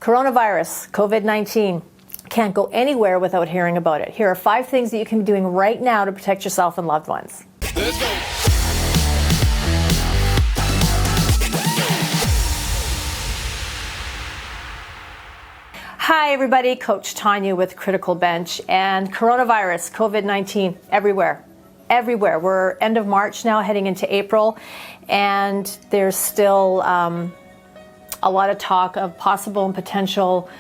Coronavirus, COVID-19, can't go anywhere without hearing about it. Here are 5 things that you can be doing right now to protect yourself and loved ones. Let's go. Hi everybody, Coach Tanya with Criticalbench, and coronavirus, COVID-19, everywhere. Everywhere. We're end of March now, heading into April, and there's still a lot of talk of possible and potential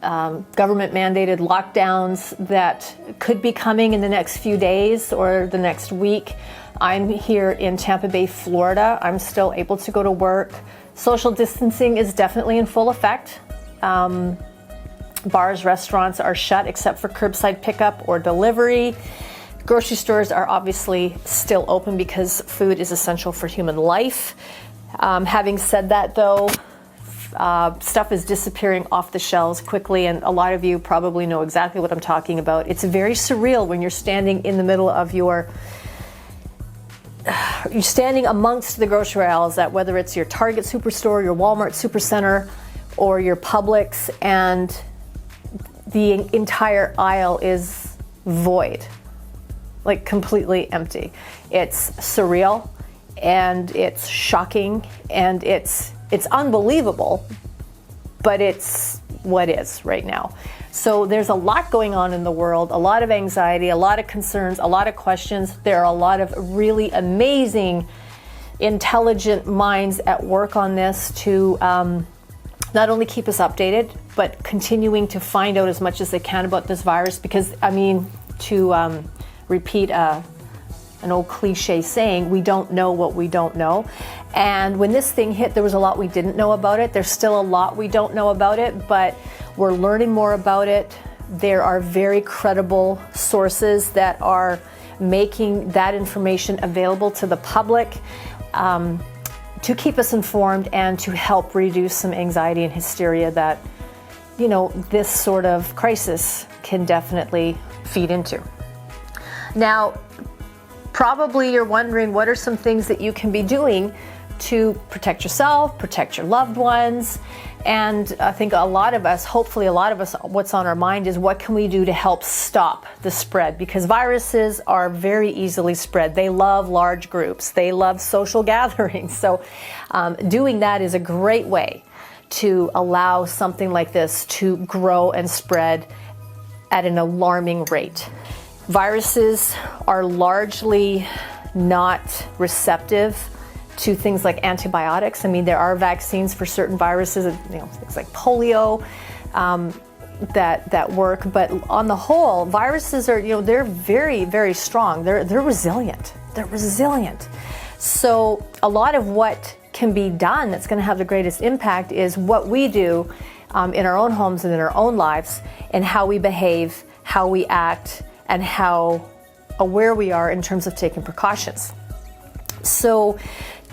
government-mandated lockdowns that could be coming in the next few days or the next week. I'm here in Tampa Bay, Florida. I'm still able to go to work. Social distancing is definitely in full effect. Bars, restaurants are shut except for curbside pickup or delivery. Grocery stores are obviously still open because food is essential for human life. Having said that, though, stuff is disappearing off the shelves quickly, and a lot of you probably know exactly what I'm talking about. It's very surreal when you're standing in the middle of you're standing amongst the grocery aisles at whether it's your Target Superstore, your Walmart Supercenter, or your Publix, and the entire aisle is void, like completely empty. It's surreal, and it's shocking, and it's unbelievable, but it's what is right now. So there's a lot going on in the world, a lot of anxiety, a lot of concerns, a lot of questions. There are a lot of really amazing, intelligent minds at work on this to not only keep us updated, but continuing to find out as much as they can about this virus, because, I mean, to repeat an old cliche saying, we don't know what we don't know. And when this thing hit, there was a lot we didn't know about it. There's still a lot we don't know about it, but we're learning more about it. There are very credible sources that are making that information available to the public to keep us informed and to help reduce some anxiety and hysteria that, you know, this sort of crisis can definitely feed into. Now, probably you're wondering, what are some things that you can be doing to protect yourself, protect your loved ones? And I think a lot of us, hopefully a lot of us, what's on our mind is, what can we do to help stop the spread? Because viruses are very easily spread. They love large groups. They love social gatherings. So doing that is a great way to allow something like this to grow and spread at an alarming rate. Viruses are largely not receptive to things like antibiotics. I mean, there are vaccines for certain viruses, you know, things like polio that work. But on the whole, viruses are, you know, they're very, very strong. They're resilient. They're resilient. So a lot of what can be done that's going to have the greatest impact is what we do in our own homes and in our own lives, and how we behave, how we act, and how aware we are in terms of taking precautions. So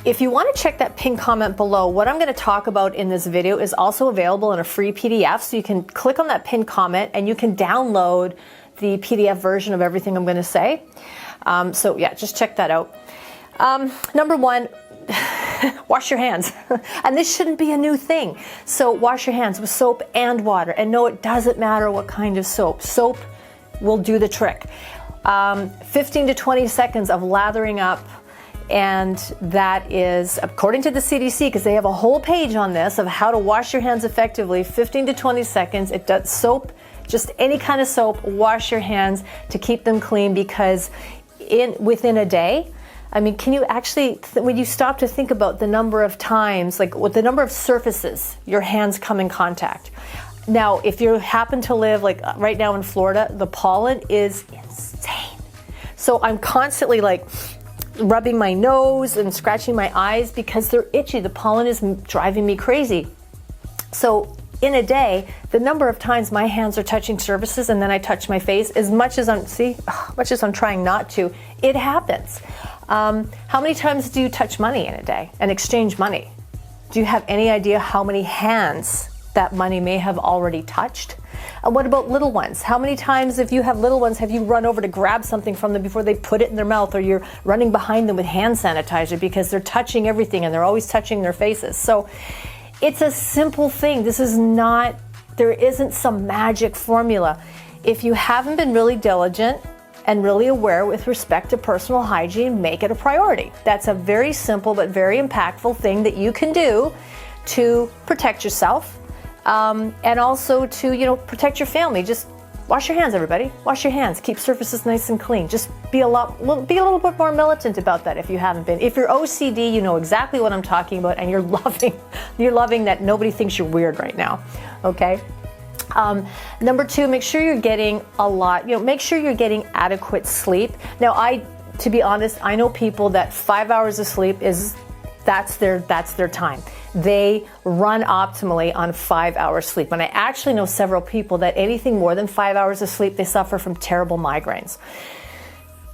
if you want to check that pinned comment below, what I'm going to talk about in this video is also available in a free PDF. So you can click on that pinned comment and you can download the PDF version of everything I'm going to say. So yeah, just check that out. Number 1, wash your hands. And this shouldn't be a new thing. So wash your hands with soap and water. And no, it doesn't matter what kind of soap. Soap will do the trick. 15 to 20 seconds of lathering up, and that is, according to the CDC, because they have a whole page on this of how to wash your hands effectively, 15 to 20 seconds. It does soap, just any kind of soap, wash your hands to keep them clean, because within a day, I mean, can you actually, when you stop to think about the number of times, like with the number of surfaces your hands come in contact. Now, if you happen to live, like right now in Florida, the pollen is insane. So I'm constantly like rubbing my nose and scratching my eyes because they're itchy. The pollen is driving me crazy. So in a day, the number of times my hands are touching surfaces and then I touch my face, as much as I'm trying not to, it happens. How many times do you touch money in a day and exchange money? Do you have any idea how many hands that money may have already touched? What about little ones? How many times, if you have little ones, have you run over to grab something from them before they put it in their mouth, or you're running behind them with hand sanitizer because they're touching everything and they're always touching their faces? So it's a simple thing. This is not There isn't some magic formula. If you haven't been really diligent and really aware with respect to personal hygiene, make it a priority. That's a very simple but very impactful thing that you can do to protect yourself, and also to, protect your family. Just wash your hands, everybody. Wash your hands. Keep surfaces nice and clean. Just be a little bit more militant about that if you haven't been. If you're OCD, you know exactly what I'm talking about, and you're loving that nobody thinks you're weird right now. Okay. Number 2, make sure you're getting make sure you're getting adequate sleep. Now, to be honest, I know people that 5 hours of sleep that's their time. They run optimally on 5 hours sleep. And I actually know several people that anything more than 5 hours of sleep, they suffer from terrible migraines.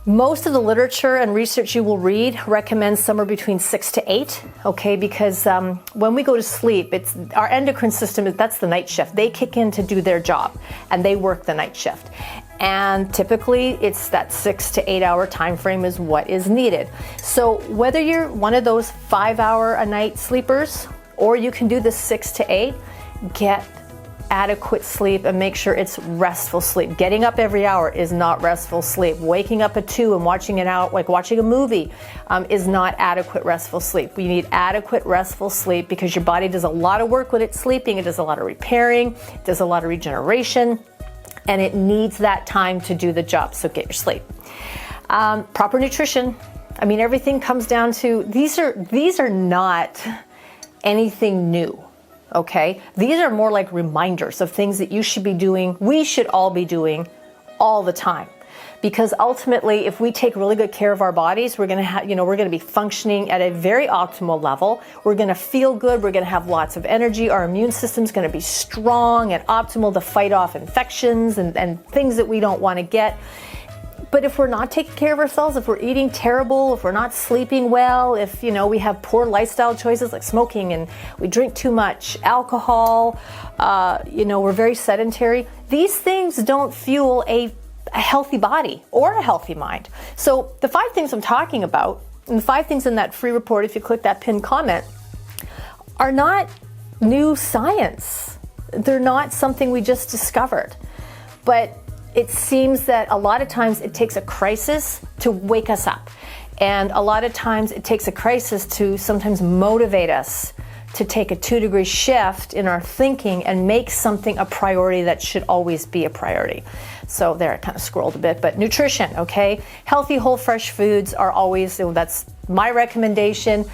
Most of the literature and research you will read recommends somewhere between 6 to 8, okay? Because when we go to sleep, it's our endocrine system, that's the night shift. They kick in to do their job, and they work the night shift. And typically, it's that 6 to 8 hour time frame is what is needed. So whether you're one of those 5 hour a night sleepers, or you can do the 6 to 8, get adequate sleep and make sure it's restful sleep. Getting up every hour is not restful sleep. Waking up at 2 and watching it out, like watching a movie, is not adequate restful sleep. You need adequate restful sleep because your body does a lot of work when it's sleeping. It does a lot of repairing, it does a lot of regeneration, and it needs that time to do the job. So get your sleep. Proper nutrition. I mean, everything comes down to, these are not anything new. Okay, these are more like reminders of things that you should be doing, we should all be doing all the time. Because ultimately, if we take really good care of our bodies, we're going to we're going to be functioning at a very optimal level. We're going to feel good. We're going to have lots of energy. Our immune system's going to be strong and optimal to fight off infections and things that we don't want to get. But if we're not taking care of ourselves, if we're eating terrible, if we're not sleeping well, if we have poor lifestyle choices like smoking and we drink too much alcohol, we're very sedentary, these things don't fuel a healthy body or a healthy mind. So the 5 things I'm talking about, and the 5 things in that free report, if you click that pinned comment, are not new science. They're not something we just discovered. But it seems that a lot of times it takes a crisis to wake us up. And a lot of times it takes a crisis to sometimes motivate us to take a 2-degree shift in our thinking and make something a priority that should always be a priority. So there, I kind of scrolled a bit, but nutrition, okay? Healthy, whole, fresh foods are always, that's my recommendation.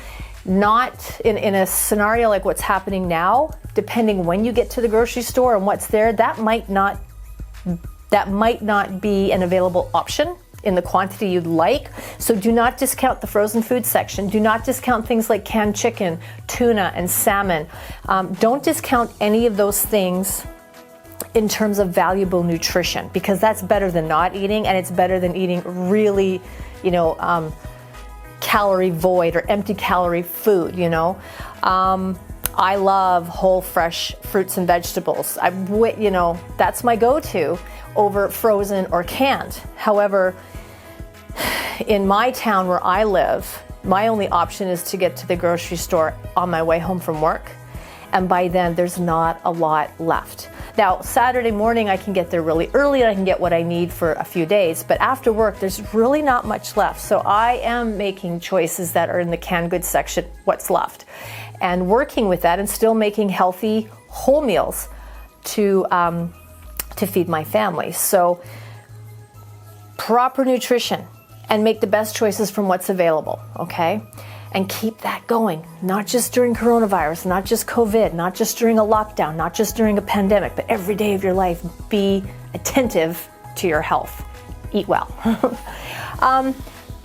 Not in a scenario like what's happening now, depending when you get to the grocery store and what's there, that might not be an available option in the quantity you'd like. So do not discount the frozen food section. Do not discount things like canned chicken, tuna, and salmon. Don't discount any of those things in terms of valuable nutrition, because that's better than not eating, and it's better than eating really, calorie void or empty calorie food, I love whole, fresh fruits and vegetables. That's my go-to over frozen or canned. However, in my town where I live, my only option is to get to the grocery store on my way home from work. And by then, there's not a lot left. Now, Saturday morning, I can get there really early and I can get what I need for a few days. But after work, there's really not much left. So I am making choices that are in the canned goods section, what's left, and working with that and still making healthy whole meals to feed my family. So proper nutrition and make the best choices from what's available, okay? And keep that going, not just during coronavirus, not just COVID, not just during a lockdown, not just during a pandemic, but every day of your life, be attentive to your health. Eat well.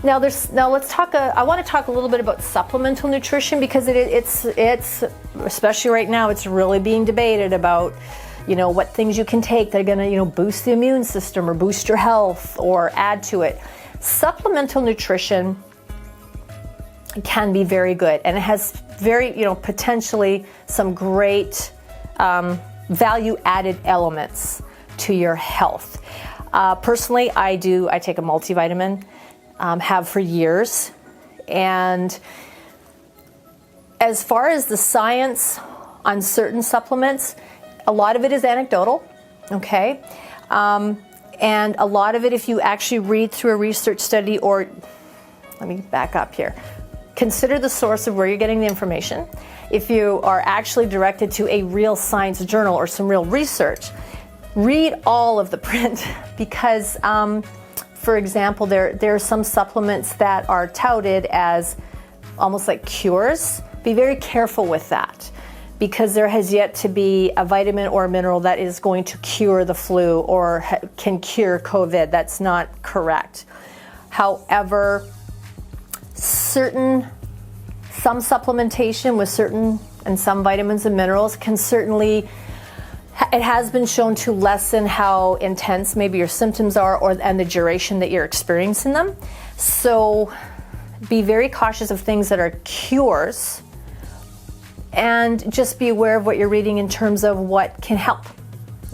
Now let's talk. I want to talk a little bit about supplemental nutrition, because it's especially right now, it's really being debated about what things you can take that are going to boost the immune system or boost your health or add to it. Supplemental nutrition can be very good, and it has very potentially some great value added elements to your health. Personally, I take a multivitamin, have for years, and as far as the science on certain supplements, A lot of it is anecdotal, okay? And a lot of it, if you actually read through a research study, or let me back up here, consider the source of where you're getting the information. If you are actually directed to a real science journal or some real research, read all of the print because, for example, there are some supplements that are touted as almost like cures. Be very careful with that, because there has yet to be a vitamin or a mineral that is going to cure the flu or can cure COVID. That's not correct. However, some supplementation with some vitamins and minerals can certainly, it has been shown to lessen how intense maybe your symptoms are and the duration that you're experiencing them. So be very cautious of things that are cures, and just be aware of what you're reading in terms of what can help.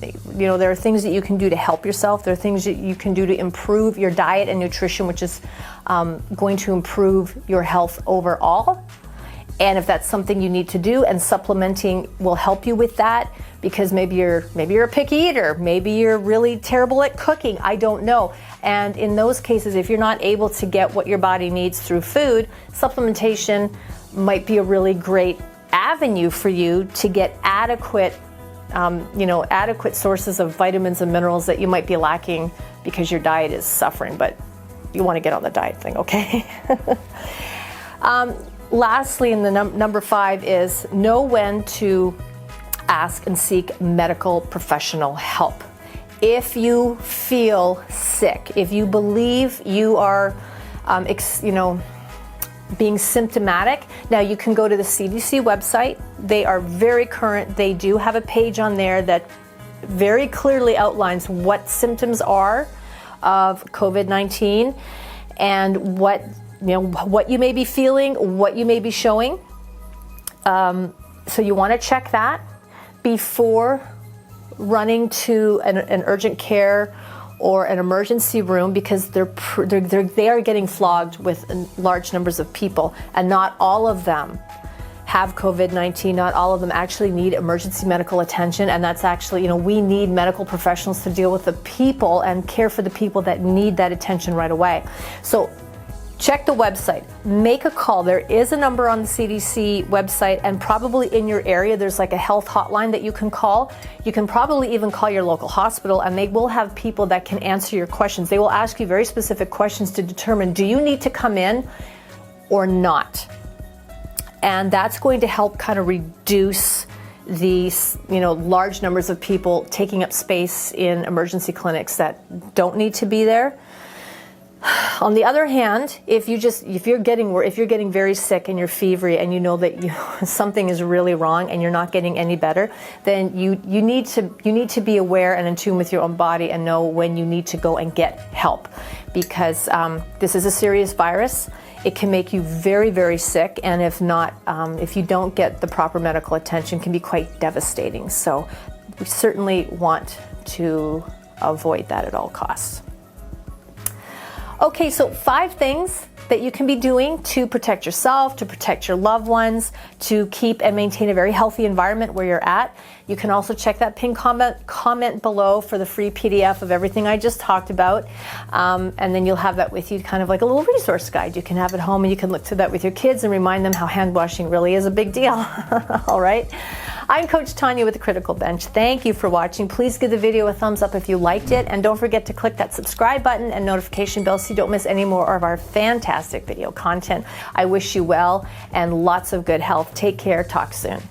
You know, there are things that you can do to help yourself. There are things that you can do to improve your diet and nutrition, which is going to improve your health overall. And if that's something you need to do, and supplementing will help you with that, because maybe you're a picky eater, maybe you're really terrible at cooking, I don't know. And in those cases, if you're not able to get what your body needs through food, supplementation might be a really great avenue for you to get adequate sources of vitamins and minerals that you might be lacking because your diet is suffering, but you want to get on the diet thing, okay? Lastly, in the number 5 is know when to ask and seek medical professional help. If you feel sick, if you believe you are, being symptomatic, now you can go to the CDC website. They are very current. They do have a page on there that very clearly outlines what symptoms are of COVID-19 and what you may be feeling, what you may be showing. So you want to check that before running to an urgent care or an emergency room, because they are getting flogged with large numbers of people, and not all of them have COVID-19. Not all of them actually need emergency medical attention, and that's actually, we need medical professionals to deal with the people and care for the people that need that attention right away. So check the website, make a call. There is a number on the CDC website, and probably in your area there's like a health hotline that you can call. You can probably even call your local hospital, and they will have people that can answer your questions. They will ask you very specific questions to determine, do you need to come in or not? And that's going to help kind of reduce these, large numbers of people taking up space in emergency clinics that don't need to be there. On the other hand, if you're getting very sick and you're fevery and you know that something is really wrong and you're not getting any better, then you need to be aware and in tune with your own body and know when you need to go and get help, because this is a serious virus. It can make you very, very sick, and if you don't get the proper medical attention, can be quite devastating. So we certainly want to avoid that at all costs. Okay, so 5 things that you can be doing to protect yourself, to protect your loved ones, to keep and maintain a very healthy environment where you're at. You can also check that pinned comment below for the free PDF of everything I just talked about. And then you'll have that with you, kind of like a little resource guide. You can have at home, and you can look through that with your kids and remind them how hand washing really is a big deal. All right. I'm Coach Tanya with the Critical Bench. Thank you for watching. Please give the video a thumbs up if you liked it, and don't forget to click that subscribe button and notification bell so you don't miss any more of our fantastic video content. I wish you well and lots of good health. Take care. Talk soon.